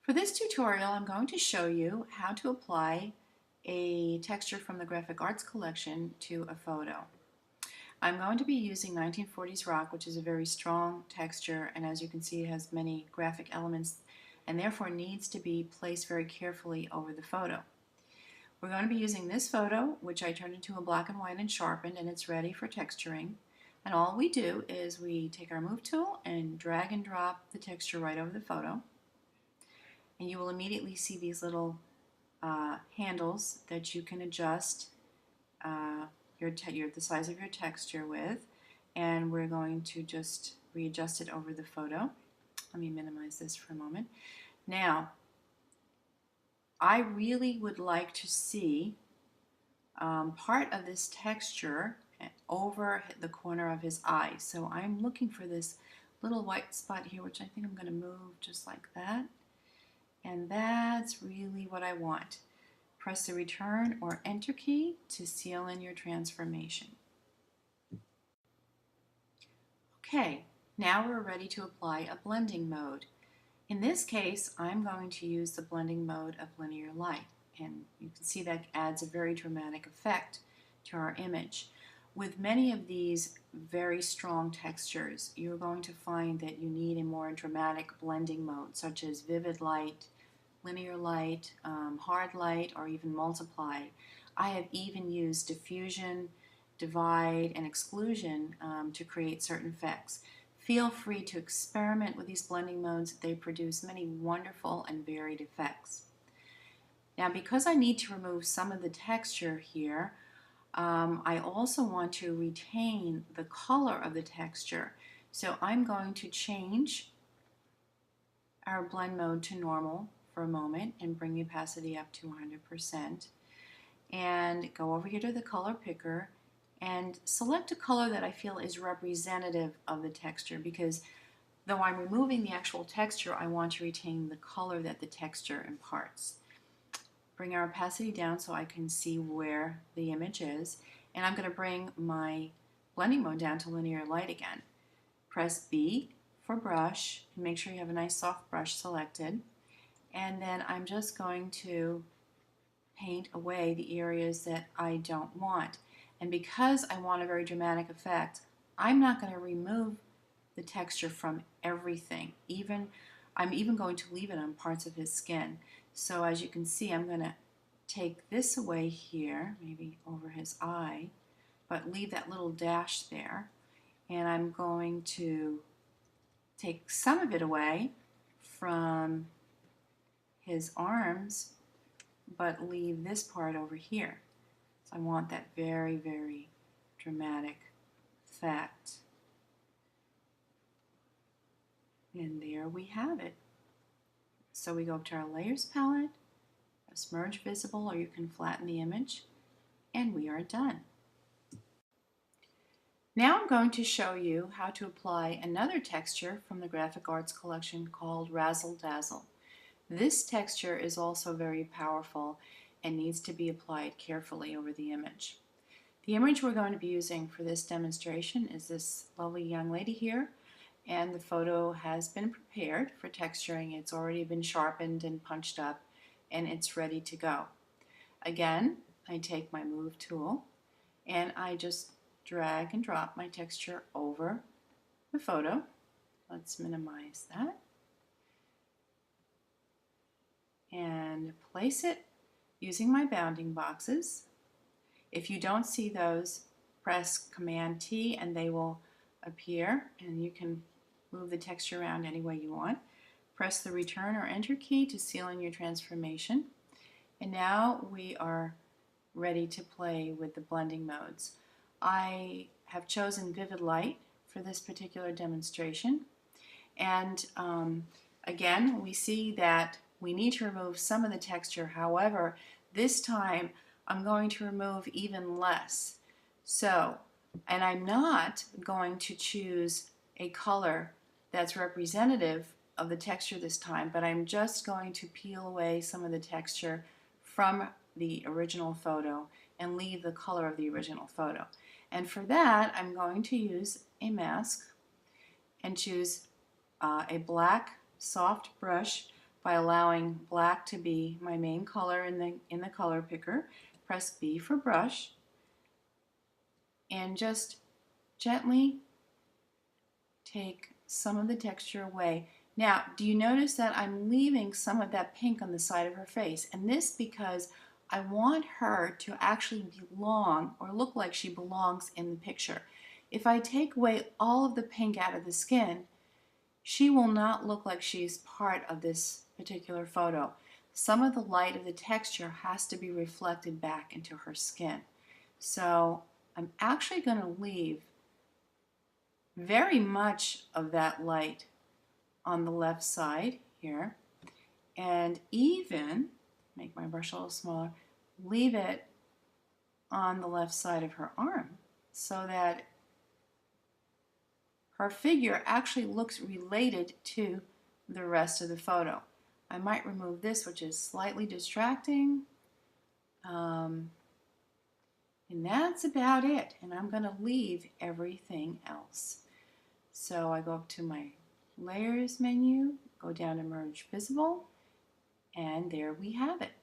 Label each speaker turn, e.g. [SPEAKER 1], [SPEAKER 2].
[SPEAKER 1] For this tutorial, I'm going to show you how to apply a texture from the Graphic Arts collection to a photo. I'm going to be using 1940s rock, which is a very strong texture, and as you can see, it has many graphic elements and therefore needs to be placed very carefully over the photo. We're going to be using this photo, which I turned into a black and white and sharpened, and it's ready for texturing. And all we do is we take our move tool and drag and drop the texture right over the photo. And you will immediately see these little handles that you can adjust the size of your texture with, and we're going to just readjust it over the photo. Let me minimize this for a moment. Now, I really would like to see part of this texture over the corner of his eye. So I'm looking for this little white spot here, which I think I'm going to move just like that. And that's really what I want. Press the return or enter key to seal in your transformation. Okay, now we're ready to apply a blending mode. In this case, I'm going to use the blending mode of linear light, and you can see that adds a very dramatic effect to our image. With many of these very strong textures, you're going to find that you need a more dramatic blending mode, such as vivid light, linear light, hard light, or even multiply. I have even used diffusion, divide, and exclusion to create certain effects. Feel free to experiment with these blending modes. They produce many wonderful and varied effects. Now, because I need to remove some of the texture here, I also want to retain the color of the texture. So I'm going to change our blend mode to normal for a moment and bring the opacity up to 100%. And go over here to the color picker and select a color that I feel is representative of the texture, because though I'm removing the actual texture, I want to retain the color that the texture imparts. Bring our opacity down so I can see where the image is, and I'm going to bring my blending mode down to linear light again. Press B for brush and make sure you have a nice soft brush selected, and then I'm just going to paint away the areas that I don't want. And because I want a very dramatic effect, I'm not going to remove the texture from everything. I'm even going to leave it on parts of his skin. So as you can see, I'm going to take this away here, maybe over his eye, but leave that little dash there. And I'm going to take some of it away from his arms, but leave this part over here. So I want that very, very dramatic effect. And there we have it. So we go up to our Layers palette, press Merge Visible, or you can flatten the image, and we are done. Now I'm going to show you how to apply another texture from the Graphic Arts collection called Razzle Dazzle. This texture is also very powerful and needs to be applied carefully over the image. The image we're going to be using for this demonstration is this lovely young lady here, and the photo has been prepared for texturing. It's already been sharpened and punched up, and it's ready to go. Again, I take my move tool and I just drag and drop my texture over the photo. Let's minimize that. And place it using my bounding boxes. If you don't see those, press Command T and they will appear, and you can move the texture around any way you want. Press the return or enter key to seal in your transformation. And now we are ready to play with the blending modes. I have chosen Vivid Light for this particular demonstration. And again, we see that we need to remove some of the texture. However, this time I'm going to remove even less. So, and I'm not going to choose a color that's representative of the texture this time, but I'm just going to peel away some of the texture from the original photo and leave the color of the original photo. And for that, I'm going to use a mask and choose a black soft brush by allowing black to be my main color in the color picker. Press B for brush and just gently take some of the texture away. Now, do you notice that I'm leaving some of that pink on the side of her face? And this because I want her to actually belong or look like she belongs in the picture. If I take away all of the pink out of the skin, she will not look like she's part of this particular photo. Some of the light of the texture has to be reflected back into her skin. So I'm actually going to leave very much of that light on the left side here, and even, make my brush a little smaller, leave it on the left side of her arm so that her figure actually looks related to the rest of the photo. I might remove this, which is slightly distracting, and that's about it. And I'm going to leave everything else. So I go up to my Layers menu, go down to Merge Visible, and there we have it.